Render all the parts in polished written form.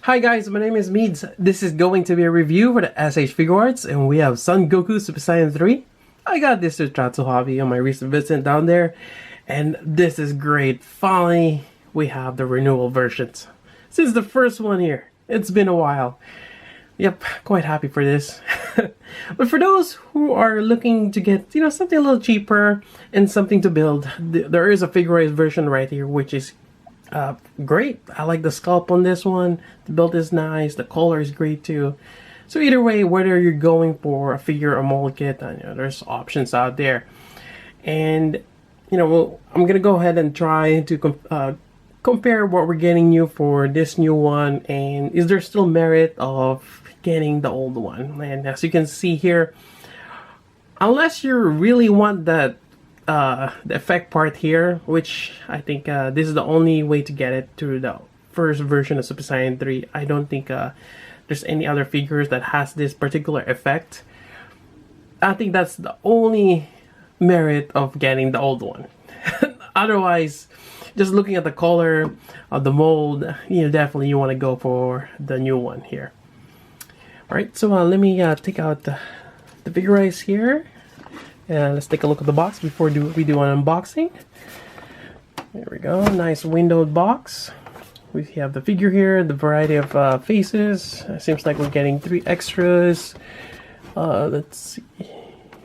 Hi guys, my name is Meads. This is going to be a review for the SH Figuarts, and we have Son Goku Super Saiyan 3. I got this to Tatsu Hobby on my recent visit down there, and this is great. Finally, we have the renewal versions. Since the first one here, it's been a while. Yep, quite happy for this. But for those who are looking to get, something a little cheaper and something to build, there is a Figuarts version right here, which is great. I like the sculpt on this one. The build is nice. The color is great too. So either way, whether you're going for a figure or mold kit, there's options out there. And I'm gonna go ahead and try to compare what we're getting new for this new one, and is there still merit of getting the old one. And as you can see here, unless you really want that the effect part here, which I think this is the only way to get it to the first version of Super Saiyan 3. I don't think there's any other figures that has this particular effect. I think that's the only merit of getting the old one. Otherwise, just looking at the color of the mold, definitely you want to go for the new one here. Alright, so let me take out the Figuarts here. Let's take a look at the box before we do an unboxing. There we go, nice windowed box. We have the figure here, the variety of faces. Seems like we're getting 3 extras. Let's see.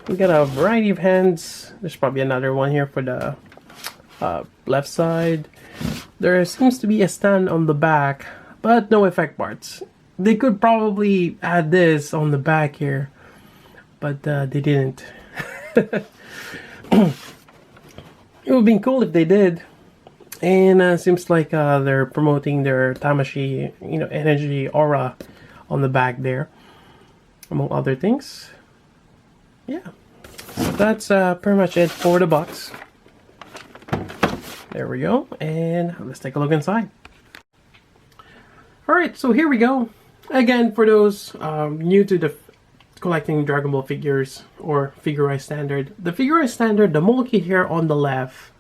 We got a variety of hands. There's probably another one here for the left side. There seems to be a stand on the back, but no effect parts. They could probably add this on the back here, but they didn't. It would be cool if they did. And seems like they're promoting their Tamashi, energy aura on the back there, among other things. Yeah, so that's pretty much it for the box. There we go, and let's take a look inside. Alright, so here we go. Again, for those new to the collecting Dragon Ball figures or Figuarts standard, the Figuarts standard, the mold kit here on the left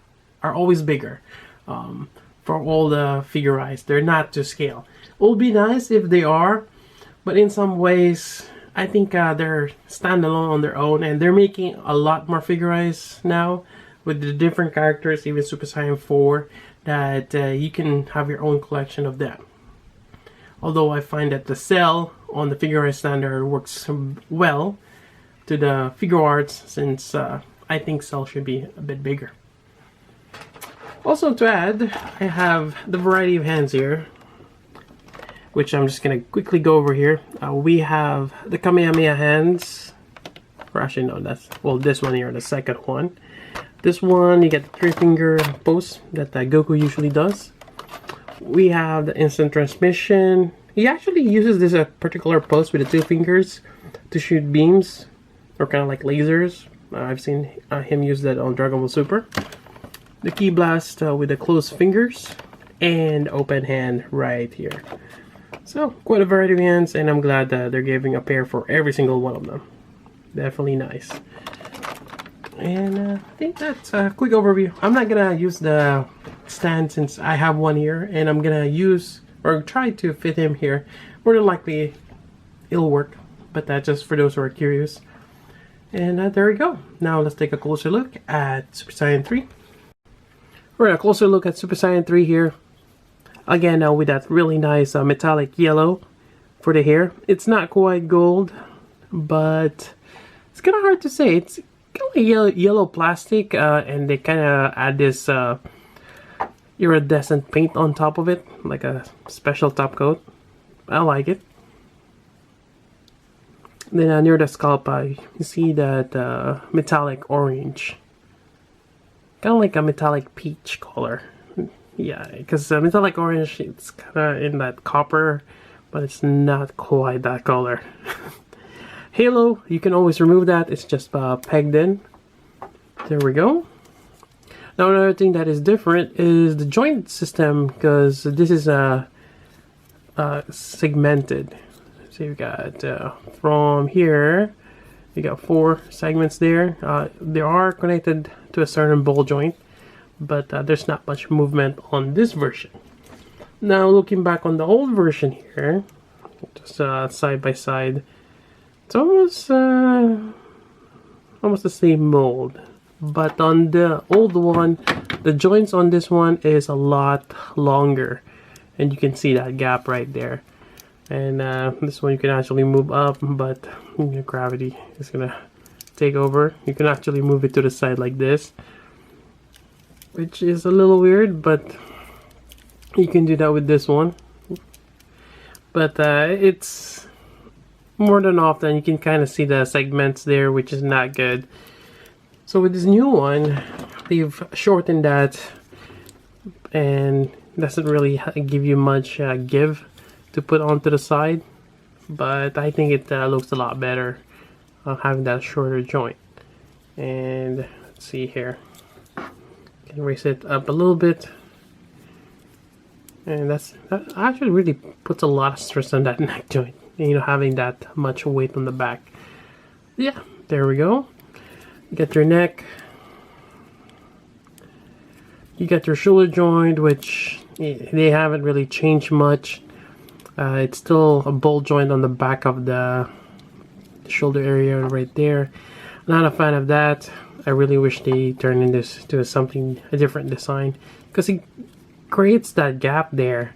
are always bigger. For all the Figuarts, they're not to scale. It would be nice if they are, but in some ways I think they're standalone on their own, and they're making a lot more Figuarts now with the different characters, even Super Saiyan 4, that you can have your own collection of them. Although I find that the cell on the Figuarts standard works well to the Figuarts, since I think cell should be a bit bigger. Also to add, I have the variety of hands here, which I'm just going to quickly go over here. We have the Kamehameha hands, or actually no, this one here, the second one. This one, you get the 3-finger pose that Goku usually does. We have the instant transmission. He actually uses this particular pose with the 2 fingers to shoot beams, or kind of like lasers. I've seen him use that on Dragon Ball Super. The key blast with the closed fingers, and open hand right here. So quite a variety of hands, and I'm glad that they're giving a pair for every single one of them. Definitely nice. And I think that's a quick overview. I'm not gonna use the stand since I have one here, and I'm gonna use or try to fit him here. More than likely it'll work, but that's just for those who are curious. And there we go. Now let's take a closer look at Super Saiyan 3. Alright, a closer look at Super Saiyan 3 here. Again, with that really nice metallic yellow for the hair. It's not quite gold, but it's kind of hard to say. It's kind of yellow plastic, and they kind of add this iridescent paint on top of it, like a special top coat. I like it. Then near the sculpt, you see that metallic orange, kind of like a metallic peach color. Yeah, because metallic orange, it's kind of in that copper, but it's not quite that color. Halo, you can always remove that. It's just pegged in. There we go. Now another thing that is different is the joint system, because this is segmented. So you've got from here, you got 4 segments there. They are connected to a certain ball joint, but there's not much movement on this version. Now looking back on the old version here, just side by side, it's almost the same mold. But on the old one, the joints on this one is a lot longer, and you can see that gap right there. And this one you can actually move up, but gravity is gonna take over. You can actually move it to the side like this, which is a little weird, but you can do that with this one. But it's more than often you can kind of see the segments there, which is not good. So with this new one, they've shortened that, and doesn't really give you much give to put onto the side. But I think it looks a lot better having that shorter joint. And let's see here, can raise it up a little bit, and that actually really puts a lot of stress on that neck joint, you know, having that much weight on the back. Yeah, there we go. You got your neck, you got your shoulder joint, which they haven't really changed much. It's still a bolt joint on the back of the shoulder area right there. Not a fan of that. I really wish they turned in this to a different design, because it creates that gap there,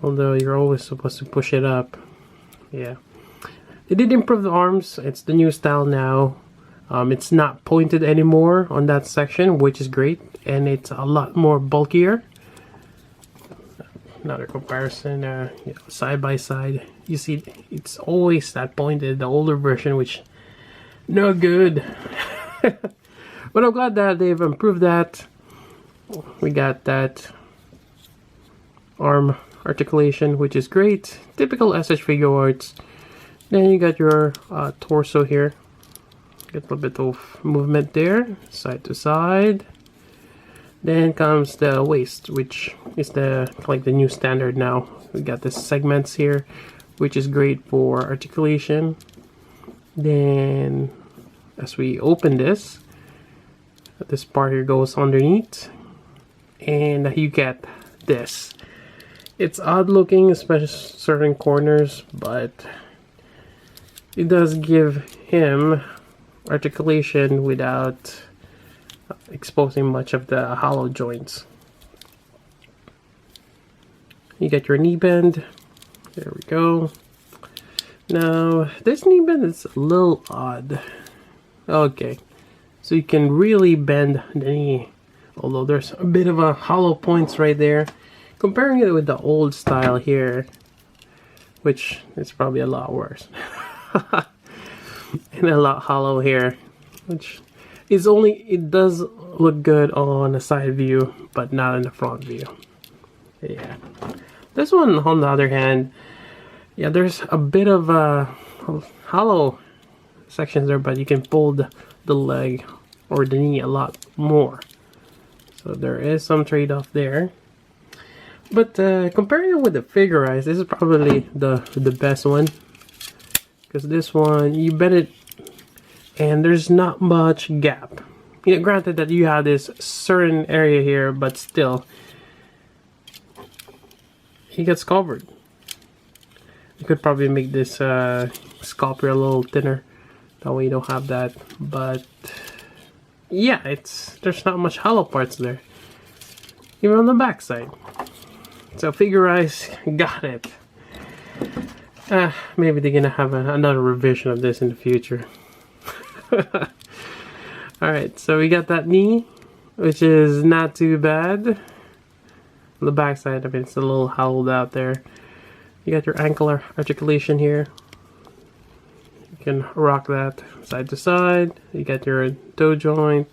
although you're always supposed to push it up. Yeah, they did improve the arms. It's the new style now. It's not pointed anymore on that section, which is great, and it's a lot more bulkier. Another comparison, side by side, you see it's always that pointed, the older version, which no good. But I'm glad that they've improved that. We got that arm articulation, which is great, typical SH Figuarts. Then you got your torso here, get a little bit of movement there, side to side. Then comes the waist, which is like the new standard now. We got the segments here, which is great for articulation. Then as we open this part here goes underneath, and you get this. It's odd looking, especially certain corners, but it does give him articulation without exposing much of the hollow joints. You get your knee bend. There we go. Now this knee bend is a little odd. Okay, so you can really bend the knee, although there's a bit of a hollow points right there. Comparing it with the old style here, which is probably a lot worse. And a lot hollow here, which is it does look good on a side view, but not in the front view. Yeah. This one, on the other hand, yeah, there's a bit of hollow sections there, but you can pull the leg or the knee a lot more. So there is some trade-off there. But comparing it with the Figuarts, this is probably the best one, because this one you bend it and there's not much gap. You know, granted that you have this certain area here, but still he gets covered. You could probably make this sculpt a little thinner, that way you don't have that. But yeah, there's not much hollow parts there, even on the back side. So Figuarts got it. Maybe they're gonna have another revision of this in the future. Alright, so we got that knee, which is not too bad. On the back side, I mean, it's a little hollowed out there. You got your ankle articulation here. You can rock that side to side. You got your toe joint.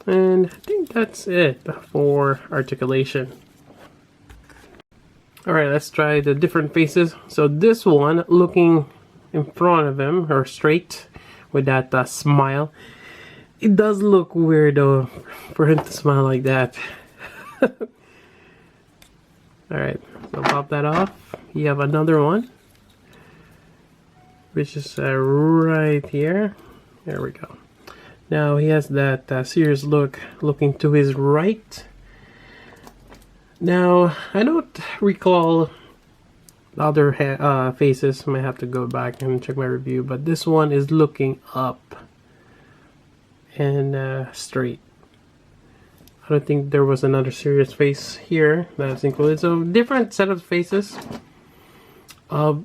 And I think that's it for articulation. Alright, let's try the different faces. So this one, looking in front of him, or straight, with that smile. It does look weird though, for him to smile like that. Alright, so pop that off. You have another one, which is right here. There we go. Now he has that serious look, looking to his right. Now, I don't recall the other faces. I might have to go back and check my review, but this one is looking up and straight. I don't think there was another serious face here that's included. So different set of faces. Are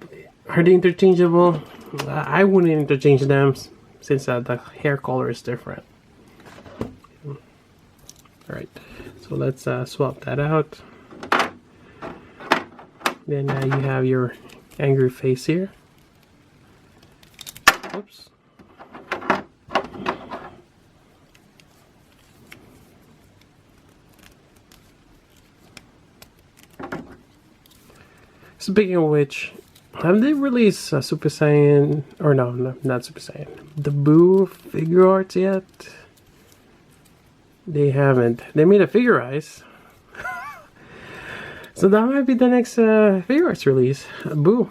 they interchangeable? I wouldn't interchange them since the hair color is different. Alright, so let's swap that out. Then you have your angry face here. Oops. Speaking of which, have they released Super Saiyan, or no, not Super Saiyan, the Boo Figuarts yet? They haven't. They made a Figuarts. So that might be the next Figuarts release. Boo.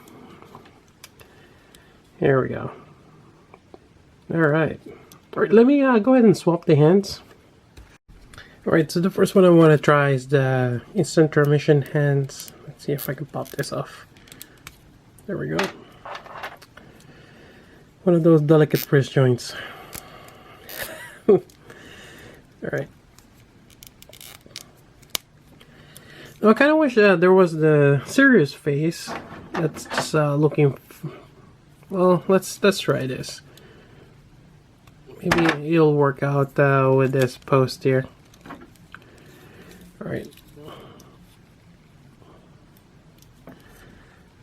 Here we go. Alright. Alright, let me go ahead and swap the hands. Alright, so the first one I want to try is the instant remission hands. Let's see if I can pop this off. There we go. One of those delicate wrist joints. Alright. Now I kind of wish there was the serious face. That's just looking. Well, let's try this. Maybe it'll work out with this post here. Alright.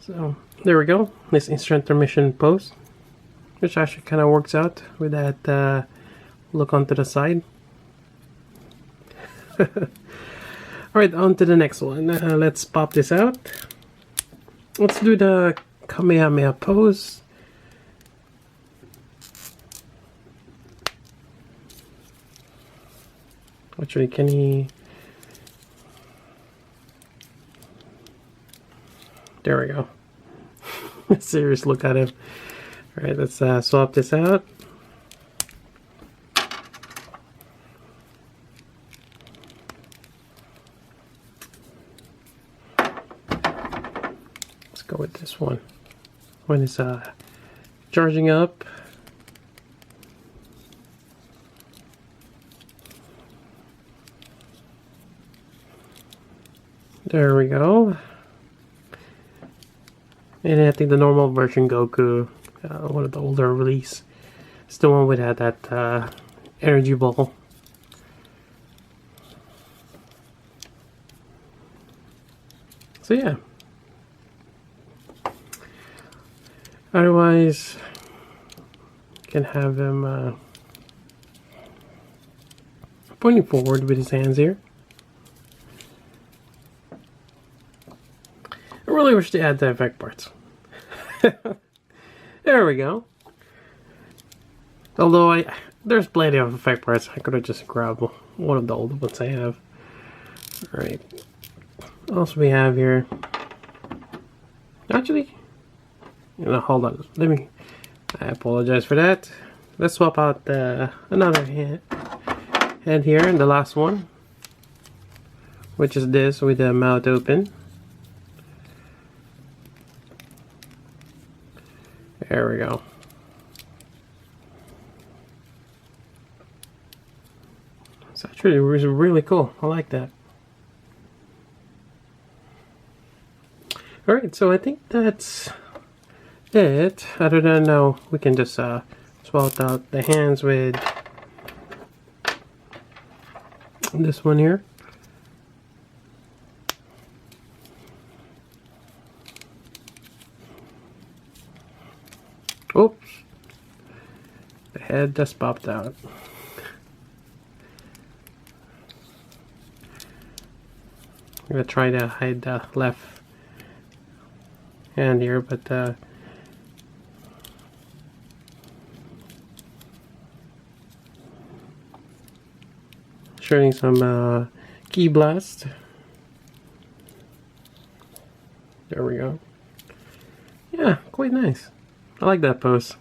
So, there we go. This instant remission pose. Which actually kind of works out with that look onto the side. Alright, on to the next one. Let's pop this out. Let's do the Kamehameha pose. Actually, can he... There we go. Serious look at him. Alright, let's swap this out. Let's go with this one. When it's charging up. There we go. And I think the normal version Goku, one of the older release, is the one with that energy ball. So yeah. Otherwise, you can have him pointing forward with his hands here. I really wish they add the effect parts. There we go. Although there's plenty of effect parts, I could have just grabbed one of the old ones I have. Alright. What else we have here? Actually, hold on. I apologize for that. Let's swap out another hand here, the last one, which is this with the mouth open. There we go. It's actually really cool. I like that. Alright, so I think that's it. Other than now, we can just swap out the hands with this one here. Oops. The head just popped out. I'm gonna try to hide the left hand here, but showing some key blast. There we go. Yeah, quite nice. I like that pose.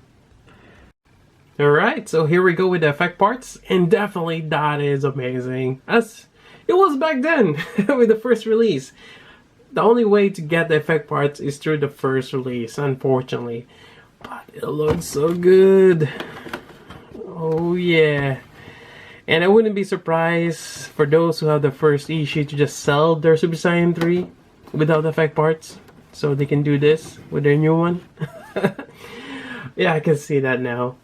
Alright, so here we go with the effect parts, and definitely that is amazing. As It was back then with the first release. The only way to get the effect parts is through the first release, unfortunately. But it looks so good. Oh yeah. And I wouldn't be surprised for those who have the first issue to just sell their Super Saiyan 3 without the effect parts. So they can do this with their new one. Yeah, I can see that now.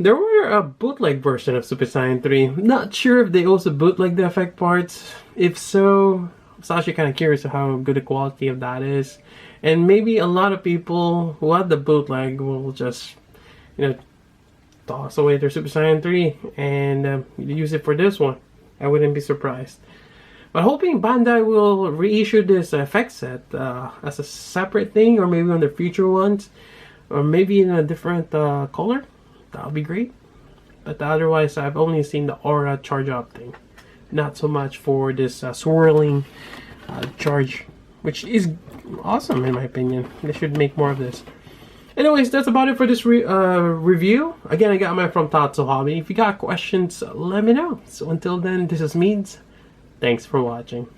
There were a bootleg version of Super Saiyan 3. Not sure if they also bootleg the effect parts. If so, I was actually kind of curious of how good the quality of that is. And maybe a lot of people who have the bootleg will just, toss away their Super Saiyan 3 and use it for this one. I wouldn't be surprised. But hoping Bandai will reissue this effect set as a separate thing, or maybe on the future ones, or maybe in a different color. That would be great. But otherwise, I've only seen the aura charge up thing. Not so much for this swirling charge, which is awesome in my opinion. They should make more of this. Anyways, that's about it for this review. Again, I got mine from Tatsu Hobby. If you got questions, let me know. So until then, this is Meads. Thanks for watching.